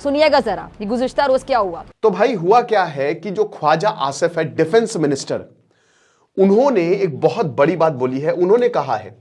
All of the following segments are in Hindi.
सुनिएगा जरा ये गुज़िश्ता रोज क्या हुआ। तो भाई हुआ क्या है कि जो ख्वाजा आसिफ है डिफेंस मिनिस्टर, उन्होंने एक बहुत बड़ी बात बोली है। उन्होंने कहा है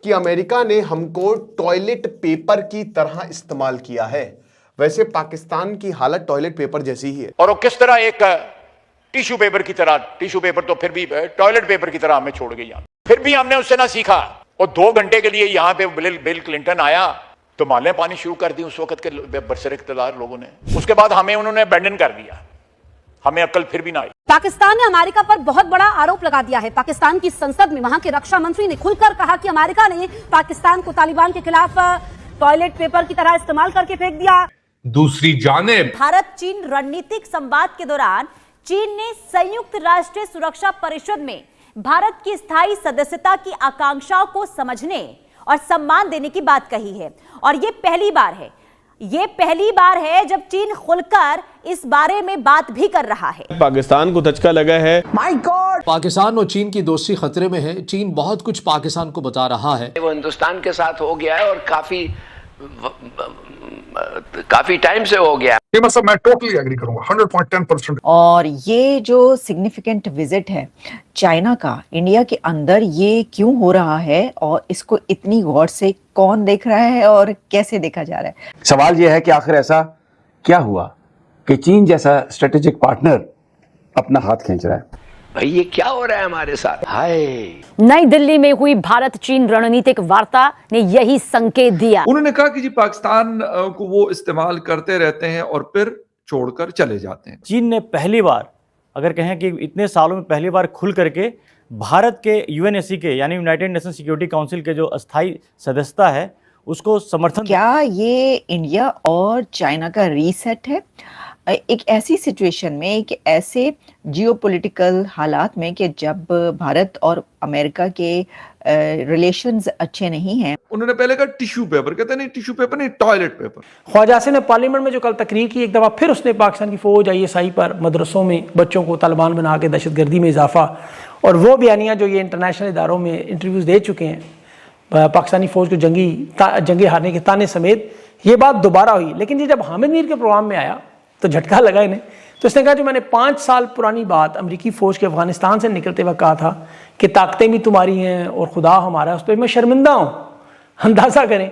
कि अमेरिका ने हमको टॉयलेट पेपर की तरह इस्तेमाल किया है। वैसे पाकिस्तान की हालत टॉयलेट पेपर जैसी ही है। और वो किस तरह एक टिश्यू पेपर की तरह, टिश्यू पेपर तो फिर भी टॉयलेट पेपर की तरह हमें छोड़ गई यहाँ। फिर भी हमने उससे ना सीखा। और 2 घंटे के लिए यहाँ पे बिल क्लिंटन आया तो मालें पानी शुरू कर दी उस वक्त के बरसर इख्तियार लोगों ने। उसके बाद हमें उन्होंने अबैंडन कर दिया, हमें अक्ल फिर भी ना आई। पाकिस्तान ने अमेरिका पर बहुत बड़ा आरोप लगा दिया है। पाकिस्तान की संसद में वहां के रक्षा मंत्री ने खुलकर कहा कि अमेरिका ने पाकिस्तान को तालिबान के खिलाफ टॉयलेट पेपर की तरह इस्तेमाल करके फेंक दिया। दूसरी जानिब भारत चीन रणनीतिक संवाद के दौरान चीन ने संयुक्त राष्ट्र सुरक्षा परिषद में भारत की स्थायी सदस्यता की आकांक्षाओं को समझने और सम्मान देने की बात कही है। और ये पहली बार है जब चीन खुलकर इस बारे में बात भी कर रहा है। पाकिस्तान को धचका लगा है। माय गॉड, पाकिस्तान और चीन की दोस्ती खतरे में है। चीन बहुत कुछ पाकिस्तान को बता रहा है। वो हिंदुस्तान के साथ हो गया है और काफी टाइम से हो गया। ये मतलब मैं टोटली एग्री करूंगा 100.10%। और ये जो सिग्निफिकेंट विजिट है चाइना का इंडिया के अंदर, ये क्यों हो रहा है और इसको इतनी गौर से कौन देख रहा है और कैसे देखा जा रहा है? सवाल ये है कि आखिर ऐसा क्या हुआ कि चीन जैसा स्ट्रेटेजिक पार्टनर अपना हाथ खींच रहा है। भाई ये क्या हो रहा है हमारे साथ? हाय, नई दिल्ली में हुई भारत चीन रणनीतिक वार्ता ने यही संकेत दिया। उन्होंने कहा कि जी पाकिस्तान को वो इस्तेमाल करते रहते हैं और फिर छोड़कर चले जाते हैं। चीन ने पहली बार, अगर कहें कि इतने सालों में पहली बार खुल करके भारत के यूएनएससी के यानी यूनाइटेड नेशन सिक्योरिटी काउंसिल के जो अस्थायी सदस्यता है उसको समर्थन। क्या ये इंडिया और चाइना का रीसेट है एक ऐसी सिचुएशन में, एक ऐसे जियोपॉलिटिकल हालात में कि जब भारत और अमेरिका के रिलेशंस अच्छे नहीं हैं? उन्होंने पहले कहा टिश्यू पेपर, कहते नहीं टिश्यू पेपर नहीं, टॉयलेट पेपर। ख्वाजा आसिफ ने पार्लियामेंट में जो कल तकरीर की, एक दफ़ा फिर उसने पाकिस्तान की फौज ISI पर मदरसों में बच्चों को तालिबान बना के दहशतगर्दी में इजाफा, और वो बयानियाँ जो ये इंटरनेशनल इदारों में इंटरव्यूज़ दे चुके हैं पाकिस्तानी फ़ौज को जंगे हारने के ताने समेत, ये बात दोबारा हुई। लेकिन ये जब हामिद मीर के प्रोग्राम में आया तो झटका लगा इन्हें। तो इसने कहा जो मैंने 5 साल पुरानी बात अमेरिकी फ़ौज के अफगानिस्तान से निकलते वक्त कहा था कि ताकतें भी तुम्हारी हैं और खुदा हमारा, उस पर मैं शर्मिंदा हूँ। अंदाज़ा करें।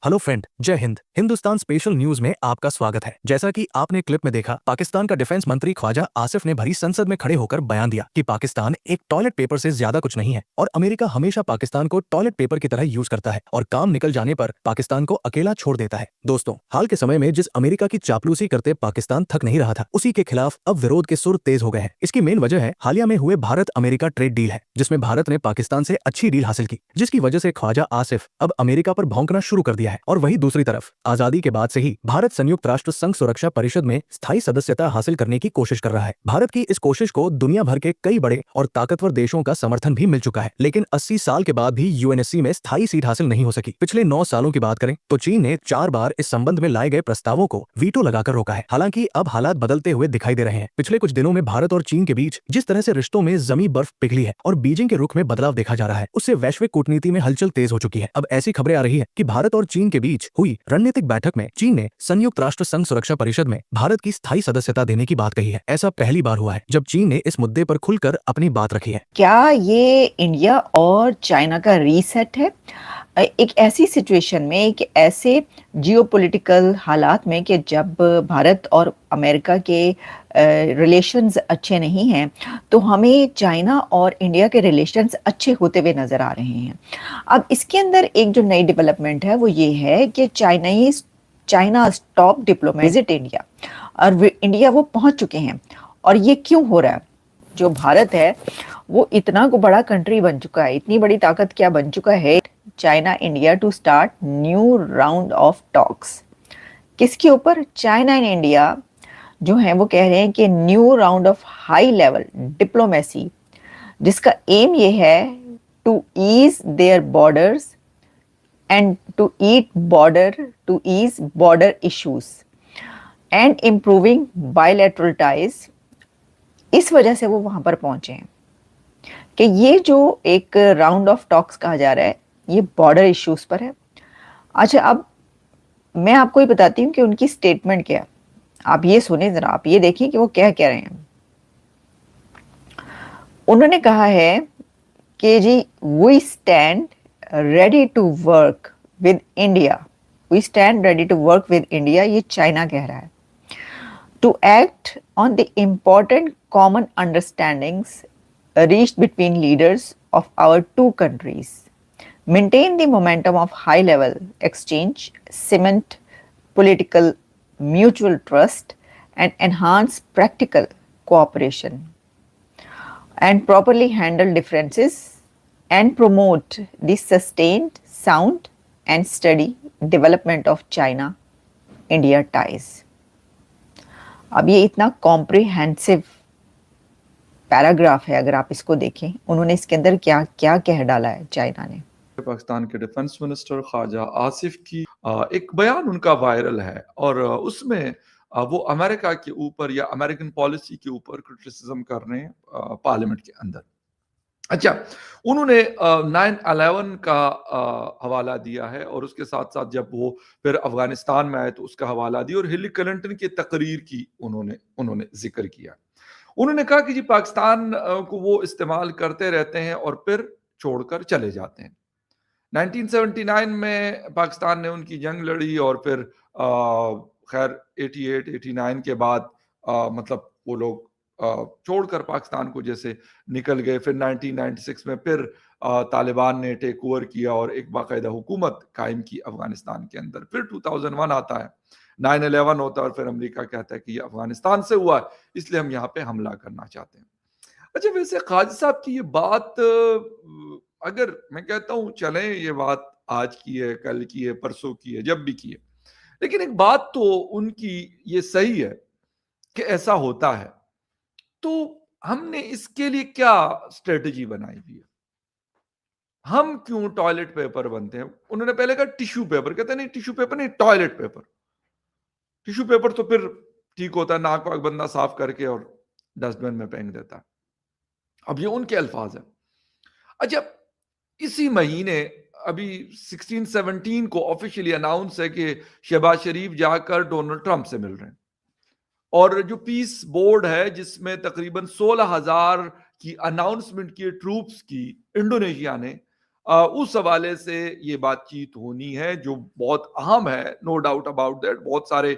हेलो फ्रेंड, जय हिंद। हिंदुस्तान स्पेशल न्यूज में आपका स्वागत है। जैसा कि आपने क्लिप में देखा, पाकिस्तान का डिफेंस मंत्री ख्वाजा आसिफ ने भरी संसद में खड़े होकर बयान दिया कि पाकिस्तान एक टॉयलेट पेपर से ज्यादा कुछ नहीं है और अमेरिका हमेशा पाकिस्तान को टॉयलेट पेपर की तरह यूज करता है और काम निकल जाने पर पाकिस्तान को अकेला छोड़ देता है। दोस्तों, हाल के समय में जिस अमेरिका की चापलूसी करते पाकिस्तान थक नहीं रहा था, उसी के खिलाफ अब विरोध के सुर तेज हो गए हैं। इसकी मेन वजह है हालिया में हुए भारत अमेरिका ट्रेड डील है, जिसमें भारत ने पाकिस्तान से अच्छी डील हासिल की, जिसकी वजह से ख्वाजा आसिफ अब अमेरिका पर भौंकना शुरू कर दिया है। और वही दूसरी तरफ आजादी के बाद से ही भारत संयुक्त राष्ट्र संघ सुरक्षा परिषद में स्थायी सदस्यता हासिल करने की कोशिश कर रहा है। भारत की इस कोशिश को दुनिया भर के कई बड़े और ताकतवर देशों का समर्थन भी मिल चुका है, लेकिन 80 साल के बाद भी यूएनएससी में स्थायी सीट हासिल नहीं हो सकी। पिछले 9 सालों की बात करें तो चीन ने 4 बार इस संबंध में लाए गए प्रस्तावों को वीटो लगाकर रोका है। हालांकि अब हालात बदलते हुए दिखाई दे रहे हैं। पिछले कुछ दिनों में भारत और चीन के बीच जिस तरह से रिश्तों में जमी बर्फ पिघली है और बीजिंग के रुख में बदलाव देखा जा रहा है, उससे वैश्विक कूटनीति में हलचल तेज हो चुकी है। अब ऐसी खबरें आ रही है कि भारत और चीन के बीच हुई रणनीतिक बैठक में चीन ने संयुक्त राष्ट्र संघ सुरक्षा परिषद में भारत की स्थायी सदस्यता देने की बात कही है। ऐसा पहली बार हुआ है जब चीन ने इस मुद्दे पर खुलकर अपनी बात रखी है। क्या ये इंडिया और चाइना का रीसेट है एक ऐसी सिचुएशन में, एक ऐसे जियोपॉलिटिकल हालात में कि जब भारत और अमेरिका के रिलेशंस अच्छे नहीं हैं, तो हमें चाइना और इंडिया के रिलेशंस अच्छे होते हुए नज़र आ रहे हैं। अब इसके अंदर एक जो नई डेवलपमेंट है वो ये है कि China top diplomat visit India, और इंडिया वो पहुंच चुके हैं। और ये क्यों हो रहा है? जो भारत है वो इतना को बड़ा कंट्री बन चुका है, इतनी बड़ी ताकत क्या बन चुका है, China India to start new round of talks. किसके ऊपर? चाइना एंड इंडिया जो है वो कह रहे हैं कि new round of high level diplomacy, जिसका एम ये है to ease their borders and to ease border issues and improving bilateral ties. इस वजह से वो वहां पर पहुंचे हैं कि ये जो एक राउंड ऑफ टॉक्स कहा जा रहा है ये बॉर्डर इश्यूज पर है। अच्छा, अब मैं आपको ये बताती हूँ कि उनकी स्टेटमेंट क्या है। आप ये सुने जरा, आप ये देखिए कि वो क्या कह रहे हैं। उन्होंने कहा है कि जी we stand ready to work with India, we stand ready to work with India, ये चाइना कह रहा है, to act on the important common understandings reached between leaders of our two countries, maintain the momentum of high-level exchange, cement political mutual trust, and enhance practical cooperation, and properly handle differences and promote the sustained, sound, and steady development of China-India ties. अब ये इतना कॉम्प्रिहेंसिव पैराग्राफ है, अगर आप इसको देखें, उन्होंने इसके अंदर क्या क्या कह डाला है चाइना ने। पाकिस्तान के डिफेंस मिनिस्टर ख्वाजा आसिफ की एक बयान उनका वायरल है और उसमें वो अमेरिका के ऊपर या अमेरिकन पॉलिसी के ऊपर क्रिटिसिज्म कर रहे हैं पार्लियामेंट के अंदर। अच्छा, उन्होंने 9/11 का हवाला दिया है और उसके साथ साथ जब वो फिर अफगानिस्तान में आए तो उसका हवाला दिया और हिलरी क्लिंटन की तकरीर की उन्होंने जिक्र किया। उन्होंने कहा कि जी पाकिस्तान को वो इस्तेमाल करते रहते हैं और फिर छोड़कर चले जाते हैं। 1979 में पाकिस्तान ने उनकी जंग लड़ी और फिर खैर 88-89 के बाद मतलब वो लोग छोड़कर पाकिस्तान को जैसे निकल गए। फिर 1996 में फिर तालिबान ने टेक ओवर किया और एक बाकायदा हुकूमत कायम की अफगानिस्तान के अंदर। फिर 2001 आता है, 9/11 होता है और फिर अमेरिका कहता है कि ये अफगानिस्तान से हुआ है, इसलिए हम यहाँ पे हमला करना चाहते हैं। अच्छा, वैसे ख्वाजा साहब की ये बात, अगर मैं कहता हूँ चलें ये बात आज की है, कल की है, परसों की है, जब भी की है, लेकिन एक बात तो उनकी ये सही है कि ऐसा होता है, तो हमने इसके लिए क्या स्ट्रेटजी बनाई हुई है? हम क्यों टॉयलेट पेपर बनते हैं? उन्होंने पहले कहा टिश्यू पेपर, कहते नहीं टिश्यू पेपर नहीं, टॉयलेट पेपर। टिश्यू पेपर तो फिर ठीक होता है, नाक वाक बंदा साफ करके और डस्टबिन में फेंक देता है। अब ये उनके अल्फाज है। अच्छा, इसी महीने अभी 16-17 को ऑफिशियली अनाउंस है कि शहबाज शरीफ जाकर डोनाल्ड ट्रंप से मिल रहे हैं और जो पीस बोर्ड है जिसमें तकरीबन 16,000 की अनाउंसमेंट की ट्रूप्स की इंडोनेशिया ने, उस हवाले से ये बातचीत होनी है जो बहुत अहम है, नो डाउट अबाउट दैट। बहुत सारे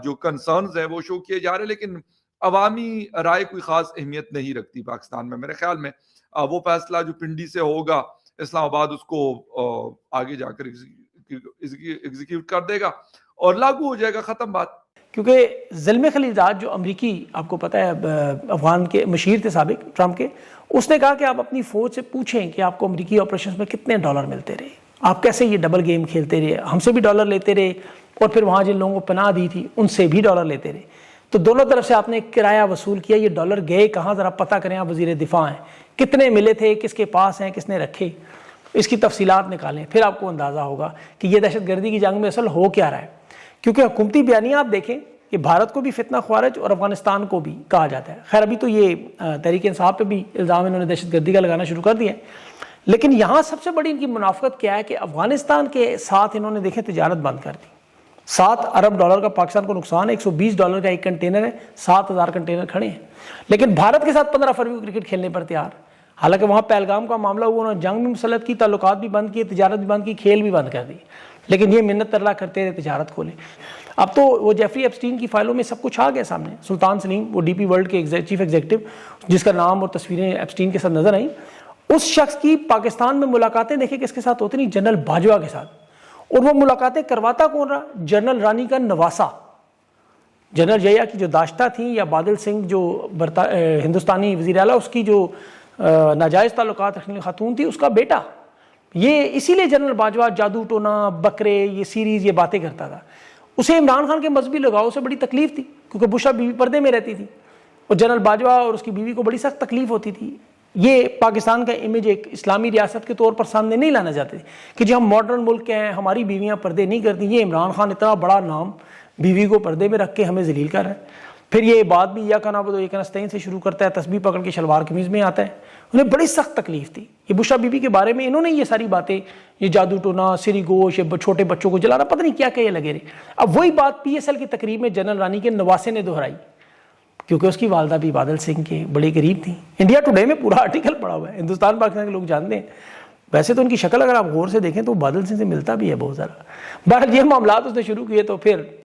जो कंसर्न्स हैं वो शो किए जा रहे हैं, लेकिन अवामी राय कोई खास अहमियत नहीं रखती पाकिस्तान में। मेरे ख्याल में वो फैसला जो पिंडी से होगा इस्लामाबाद उसको आगे जाकर एग्जीक्यूट कर देगा और लागू हो जाएगा, खत्म बात। क्योंकि ज़ल्मे खलीलजाद जो अमरीकी, आपको पता है अफगान के मशीर थे साबिक ट्रंप के, उसने कहा कि आप अपनी फ़ौज से पूछें कि आपको अमरीकी ऑपरेशन में कितने डॉलर मिलते रहे, आप कैसे ये डबल गेम खेलते रहे, हमसे भी डॉलर लेते रहे और फिर वहाँ जिन लोगों को पनाह दी थी उनसे भी डॉलर लेते रहे, तो दोनों तरफ से आपने किराया वसूल किया। ये डॉलर गए कहाँ, ज़रा पता करें आप, वज़ीर दिफा हैं, कितने मिले थे, किसके पास हैं, किसने रखे, इसकी तफसीलात निकालें, फिर आपको अंदाज़ा होगा कि ये दहशतगर्दी की जंग में असल हो क्या रहा है। क्योंकि हुकूमती बयानियाँ आप देखें कि भारत को भी फितना ख्वारिज और अफगानिस्तान को भी कहा जाता है। खैर अभी तो ये तहरीक इंसाफ पे भी इल्ज़ाम इन्होंने दहशतगर्दी का लगाना शुरू कर दिया है, लेकिन यहाँ सबसे बड़ी इनकी मुनाफकत क्या है कि अफगानिस्तान के साथ इन्होंने देखें तिजारत बंद कर दी। 7 अरब डॉलर का पाकिस्तान को नुकसान है, 120 डॉलर का एक कंटेनर है, 7,000 कंटेनर खड़े हैं, लेकिन भारत के साथ 15 फरवरी को क्रिकेट खेलने पर तैयार। हालांकि वहाँ पहलगाम का मामला हुआ, उन्होंने जंग भी मुसलत की, ताल्लुकात भी बंद किए, तिजारत भी बंद की, खेल भी बंद कर दी, लेकिन ये मिन्नत तरला करते रहे तिजारत खोले। अब तो वो जेफरी एप्स्टीन की फाइलों में सब कुछ आ गया सामने। सुल्तान सलीम, वो डीपी वर्ल्ड के चीफ एग्जीक्यूटिव, जिसका नाम और तस्वीरें एप्स्टीन के साथ नजर आई, उस शख्स की पाकिस्तान में मुलाकातें देखें किसके साथ होती नहीं, जनरल बाजवा के साथ। और वो मुलाकातें करवाता कौन रहा, जनरल रानी का नवासा, जनरल जया की जो दाश्ता थी, या बादल सिंह जो हिंदुस्तानी वज़ीर आला, उसकी जो नाजायज़ ताल्लुकात रखने वाली खातून थी, उसका बेटा। ये इसीलिए जनरल बाजवा जादू टोना, बकरे, ये सीरीज़, ये बातें करता था। उसे इमरान खान के मजहबी लगाव से बड़ी तकलीफ थी, क्योंकि बुशरा बीवी पर्दे में रहती थी और जनरल बाजवा और उसकी बीवी को बड़ी सख्त तकलीफ होती थी। ये पाकिस्तान का इमेज एक इस्लामी रियासत के तौर पर सामने नहीं लाना चाहते कि जो हम मॉडर्न मुल्क के हैं, हमारी बीवियां पर्दे नहीं करती। ये इमरान खान इतना बड़ा नाम बीवी को पर्दे में रख के हमें जलील कर रहा है। फिर ये बात भी या का नाबुद या का नस्तईन से शुरू करता है, तस्बीह पकड़ के शलवार कमीज़ में आता है, उन्हें बड़ी सख्त तकलीफ थी। ये बुशरा बीबी के बारे में इन्होंने ये सारी बातें, ये जादू टोना, सिरी गोश, छोटे बच्चों को जलाना, पता नहीं क्या क्या ये लगे रहे। अब वही बात PSL की तकरीब में जनरल रानी के नवासे ने दोहराई, क्योंकि उसकी वालदा भी बादल सिंह के बड़े करीब थी। इंडिया टुडे में पूरा आर्टिकल पड़ा हुआ है, हिंदुस्तान पाकिस्तान के लोग जानते हैं। वैसे तो उनकी शक्ल अगर आप गौर से देखें तो बादल सिंह से मिलता भी है बहुत ज़्यादा। बहरहाल ये मामला उसने शुरू किए तो फिर